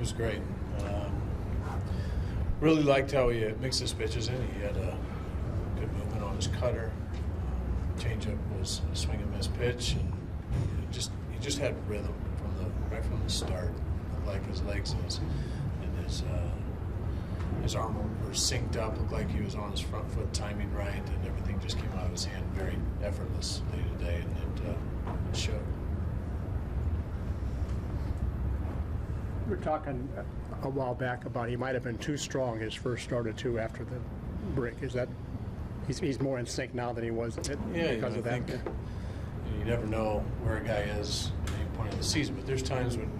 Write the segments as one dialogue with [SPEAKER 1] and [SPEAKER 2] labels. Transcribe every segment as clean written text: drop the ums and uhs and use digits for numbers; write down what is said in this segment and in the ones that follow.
[SPEAKER 1] was great. Really liked how he mixed his pitches in. He had a good movement on his cutter. Changeup was a swing and miss pitch, and he just had rhythm right from the start. Looked like his legs and his arm were synced up. Looked like he was on his front foot, timing right, and everything just came out of his hand very effortlessly today, and it showed.
[SPEAKER 2] We were talking a while back about he might have been too strong his first start or two after the break. Is that he's more in sync now than he was because of that?
[SPEAKER 1] You never know where a guy is at any point in the season, but there's times when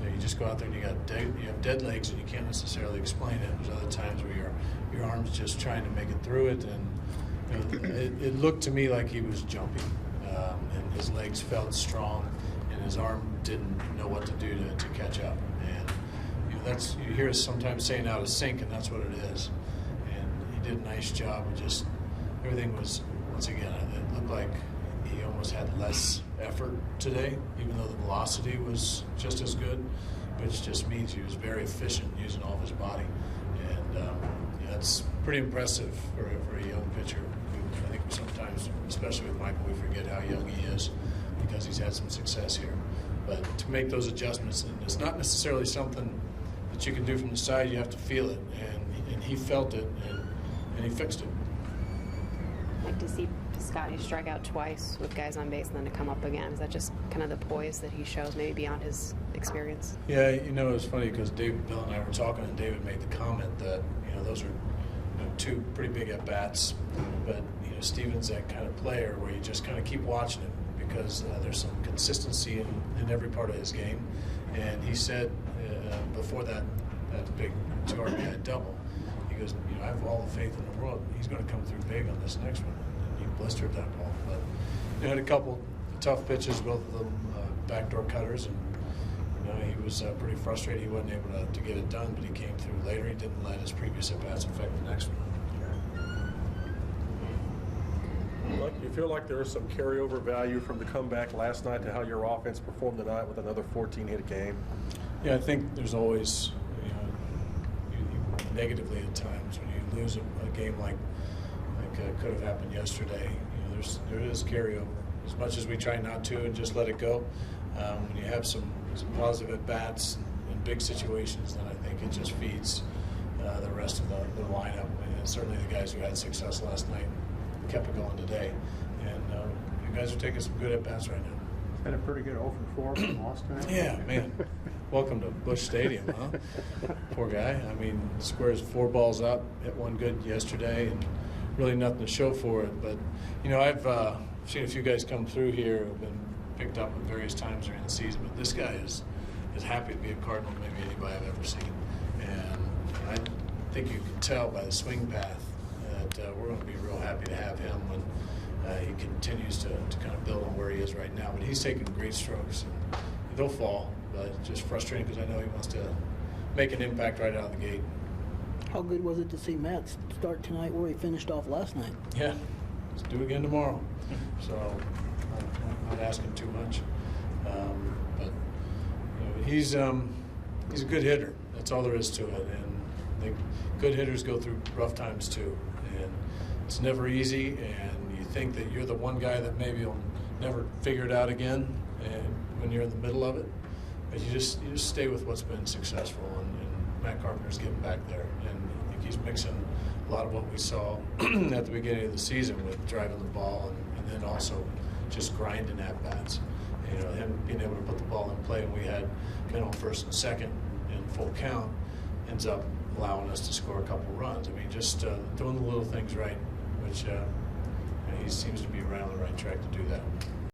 [SPEAKER 1] you just go out there and you have dead legs and you can't necessarily explain it. There's other times where your arm's just trying to make it through it, and it looked to me like he was jumping, and his legs felt strong, and his arm didn't know what to do to catch up. And you hear us sometimes saying out of sync, and that's what it is. And he did a nice job of just everything was, once again, it looked like he almost had less effort today, even though the velocity was just as good, which just means he was very efficient using all of his body. And that's pretty impressive for a young pitcher. I think sometimes, especially with Michael, we forget how young he is because he's had some success here. But to make those adjustments, and it's not necessarily something that you can do from the side, you have to feel it. And he felt it, and he fixed it.
[SPEAKER 3] Like to see Scotty strike out twice with guys on base and then to come up again. Is that just kind of the poise that he shows, maybe beyond his experience?
[SPEAKER 1] Yeah, it was funny because David, Bill, and I were talking, and David made the comment that those are two pretty big at bats, but Steven's that kind of player where you just kind of keep watching him because there's some consistency in every part of his game. And he said before that big 2 RBI double, he goes, I have all the faith in the world. He's going to come through big on this next one. And he blistered that ball. But he had a couple tough pitches, both of them backdoor cutters, and he was pretty frustrated he wasn't able to get it done, but he came through later. He didn't let his previous at-bats affect the next one.
[SPEAKER 4] You feel like there is some carryover value from the comeback last night to how your offense performed tonight with another 14-hit game?
[SPEAKER 1] Yeah, I think there's always, negatively at times when you lose a game like could have happened yesterday. There is carryover. As much as we try not to and just let it go, when you have some positive at bats in big situations, then I think it just feeds the rest of the lineup, and certainly the guys who had success last night kept it going today. And you guys are taking some good at bats right now.
[SPEAKER 2] Had a pretty good 0 for 4 from Austin.
[SPEAKER 1] Yeah, man. Welcome to Busch Stadium, huh? Poor guy. I mean, squares 4 balls up, hit one good yesterday, and really nothing to show for it. But, I've seen a few guys come through here who have been picked up at various times during the season, but this guy is happy to be a Cardinal than maybe anybody I've ever seen. And I think you can tell by the swing path that we're going to be real happy to have him when he continues to kind of build on where he is right now. But he's taking great strokes, and they'll fall, but it's just frustrating because I know he wants to make an impact right out of the gate.
[SPEAKER 5] How good was it to see Matt start tonight where he finished off last night?
[SPEAKER 1] Yeah, let's do it again tomorrow. So I'm not asking too much. But he's a good hitter. That's all there is to it. And good hitters go through rough times too. And it's never easy, and you think that you're the one guy that maybe will never figure it out again and when you're in the middle of it. But you just stay with what's been successful, and Matt Carpenter's getting back there. And I think he's mixing a lot of what we saw at the beginning of the season with driving the ball and then also just grinding at-bats. Him being able to put the ball in play when we had men on first and second in full count ends up allowing us to score a couple runs. I mean, just doing the little things right, which he seems to be right on the right track to do that.